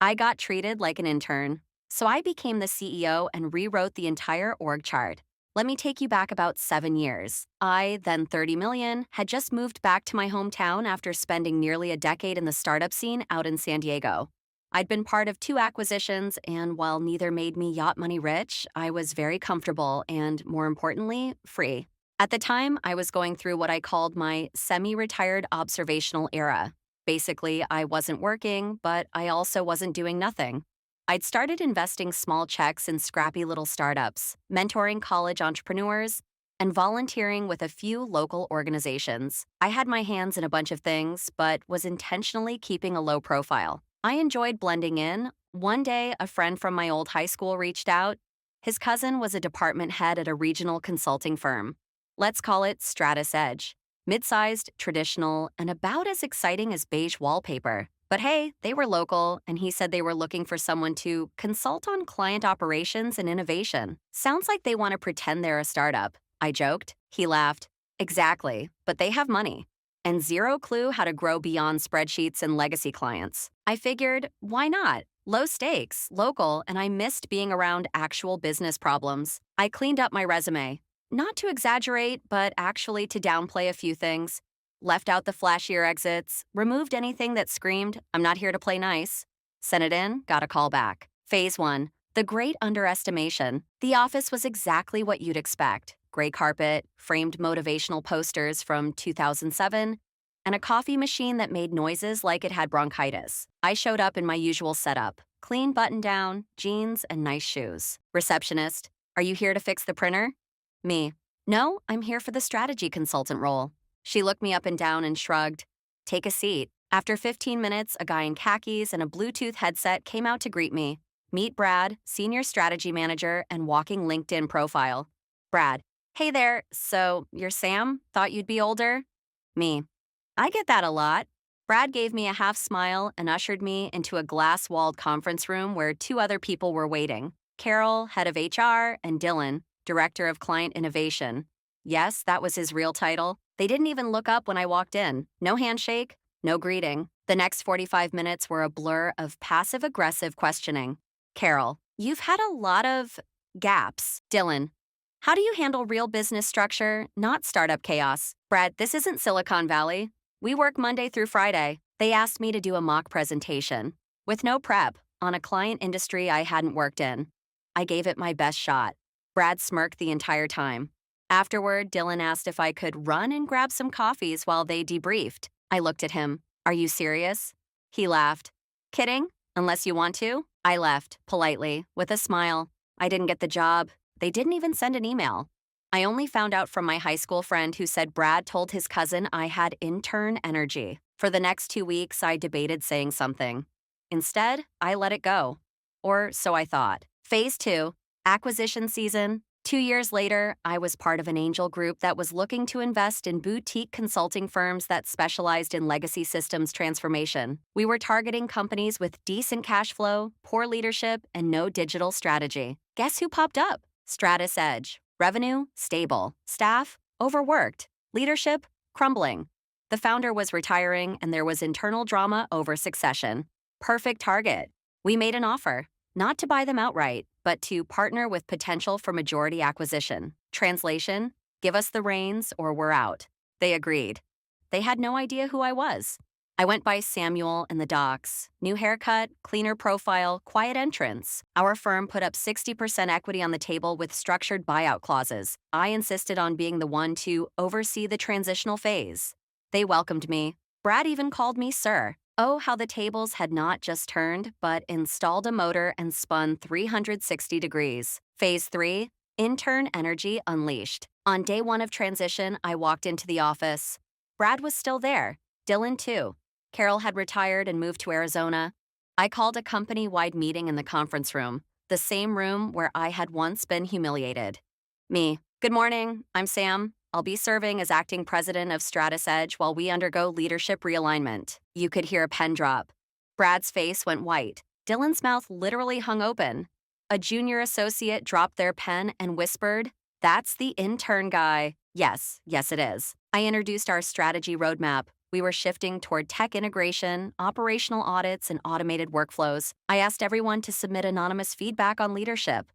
I got treated like an intern. So I became the CEO and rewrote the entire org chart. Let me take you back about 7 years. I, then 30 million, had just moved back to my hometown after spending nearly a decade in the startup scene out in San Diego. I'd been part of two acquisitions, and while neither made me yacht money rich, I was very comfortable and, more importantly, free. At the time, I was going through what I called my semi-retired observational era. Basically, I wasn't working, but I also wasn't doing nothing. I'd started investing small checks in scrappy little startups, mentoring college entrepreneurs, and volunteering with a few local organizations. I had my hands in a bunch of things, but was intentionally keeping a low profile. I enjoyed blending in. One day, a friend from my old high school reached out. His cousin was a department head at a regional consulting firm. Let's call it Stratus Edge. Mid-sized, traditional, and about as exciting as beige wallpaper. But hey, they were local, and he said they were looking for someone to consult on client operations and innovation. Sounds like they want to pretend they're a startup. I joked. He laughed. Exactly, but they have money. And zero clue how to grow beyond spreadsheets and legacy clients. I figured, why not? Low stakes, local, and I missed being around actual business problems. I cleaned up my resume. Not to exaggerate, but actually to downplay a few things. Left out the flashier exits, removed anything that screamed, I'm not here to play nice. Sent it in, got a call back. Phase 1, the great underestimation. The office was exactly what you'd expect. Gray carpet, framed motivational posters from 2007, and a coffee machine that made noises like it had bronchitis. I showed up in my usual setup. Clean button down, jeans, and nice shoes. Receptionist, are you here to fix the printer? Me, no, I'm here for the strategy consultant role. She looked me up and down and shrugged. Take a seat. After 15 minutes, a guy in khakis and a Bluetooth headset came out to greet me. Meet Brad, senior strategy manager and walking LinkedIn profile. Brad, hey there, so you're Sam? Thought you'd be older? Me, I get that a lot. Brad gave me a half smile and ushered me into a glass-walled conference room where two other people were waiting. Carol, head of HR, and Dylan, director of client innovation. Yes, that was his real title. They didn't even look up when I walked in. No handshake, no greeting. The next 45 minutes were a blur of passive-aggressive questioning. Carol, you've had a lot of gaps. Dylan, how do you handle real business structure, not startup chaos? Brad, this isn't Silicon Valley. We work Monday through Friday. They asked me to do a mock presentation. With no prep, on a client industry I hadn't worked in. I gave it my best shot. Brad smirked the entire time. Afterward, Dylan asked if I could run and grab some coffees while they debriefed. I looked at him. Are you serious? He laughed. Kidding? Unless you want to? I left, politely, with a smile. I didn't get the job. They didn't even send an email. I only found out from my high school friend who said Brad told his cousin I had intern energy. For the next 2 weeks, I debated saying something. Instead, I let it go. Or so I thought. Phase 2, acquisition season. 2 years later, I was part of an angel group that was looking to invest in boutique consulting firms that specialized in legacy systems transformation. We were targeting companies with decent cash flow, poor leadership, and no digital strategy. Guess who popped up? Stratus Edge. Revenue, stable. Staff, overworked. Leadership, crumbling. The founder was retiring, and there was internal drama over succession. Perfect target. We made an offer. Not to buy them outright, but to partner with potential for majority acquisition. Translation, give us the reins or we're out. They agreed. They had no idea who I was. I went by Samuel in the docs. New haircut, cleaner profile, quiet entrance. Our firm put up 60% equity on the table with structured buyout clauses. I insisted on being the one to oversee the transitional phase. They welcomed me. Brad even called me sir. Oh, how the tables had not just turned, but installed a motor and spun 360 degrees. Phase 3, intern energy unleashed. On day 1 of transition, I walked into the office. Brad was still there. Dylan, too. Carol had retired and moved to Arizona. I called a company-wide meeting in the conference room, the same room where I had once been humiliated. Me. Good morning, I'm Sam. I'll be serving as acting president of Stratus Edge while we undergo leadership realignment. You could hear a pen drop. Brad's face went white. Dylan's mouth literally hung open. A junior associate dropped their pen and whispered, "That's the intern guy." Yes, it is. I introduced our strategy roadmap. We were shifting toward tech integration, operational audits, and automated workflows. I asked everyone to submit anonymous feedback on leadership.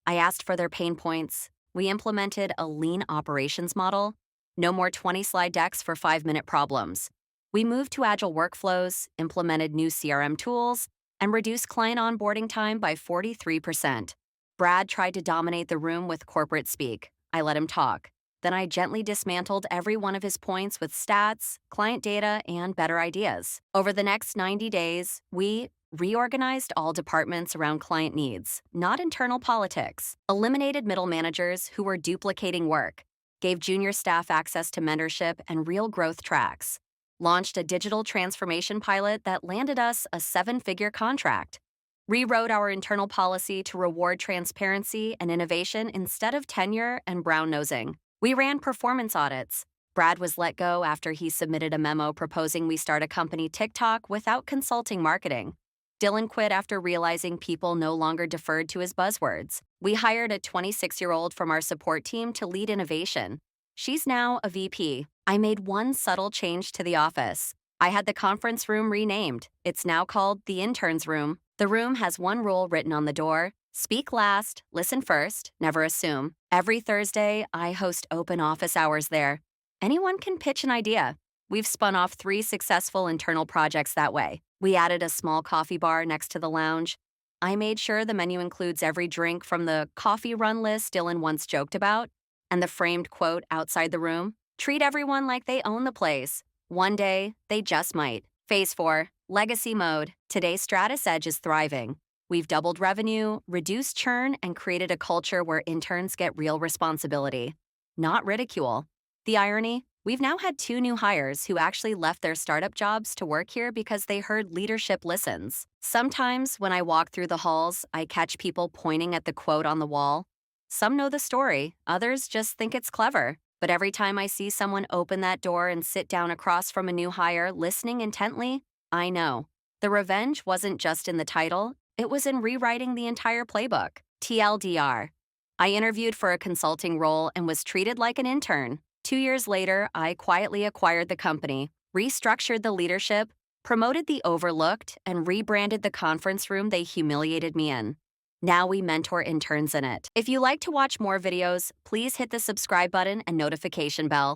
I asked for their pain points. We implemented a lean operations model. No more 20-slide decks for 5-minute problems. We moved to agile workflows, implemented new CRM tools, and reduced client onboarding time by 43%. Brad tried to dominate the room with corporate speak. I let him talk. Then I gently dismantled every one of his points with stats, client data, and better ideas. Over the next 90 days, we reorganized all departments around client needs, not internal politics, eliminated middle managers who were duplicating work, gave junior staff access to mentorship and real growth tracks, launched a digital transformation pilot that landed us a 7-figure contract, rewrote our internal policy to reward transparency and innovation instead of tenure and brown-nosing. We ran performance audits. Brad was let go after he submitted a memo proposing we start a company TikTok without consulting marketing. Dylan quit after realizing people no longer deferred to his buzzwords. We hired a 26-year-old from our support team to lead innovation. She's now a VP. I made one subtle change to the office. I had the conference room renamed. It's now called the Intern's Room. The room has one rule written on the door: speak last, listen first, never assume. Every Thursday, I host open office hours there. Anyone can pitch an idea. We've spun off 3 successful internal projects that way. We added a small coffee bar next to the lounge. I made sure the menu includes every drink from the coffee run list Dylan once joked about, and the framed quote outside the room: treat everyone like they own the place. One day, they just might. Phase 4, Legacy Mode. Today's Stratus Edge is thriving. We've doubled revenue, reduced churn, and created a culture where interns get real responsibility, not ridicule. The irony? We've now had 2 new hires who actually left their startup jobs to work here because they heard leadership listens. Sometimes when I walk through the halls, I catch people pointing at the quote on the wall. Some know the story, others just think it's clever. But every time I see someone open that door and sit down across from a new hire listening intently, I know. The revenge wasn't just in the title, it was in rewriting the entire playbook. TLDR. I interviewed for a consulting role and was treated like an intern. 2 years later, I quietly acquired the company, restructured the leadership, promoted the overlooked, and rebranded the conference room they humiliated me in. Now we mentor interns in it. If you like to watch more videos, please hit the subscribe button and notification bell.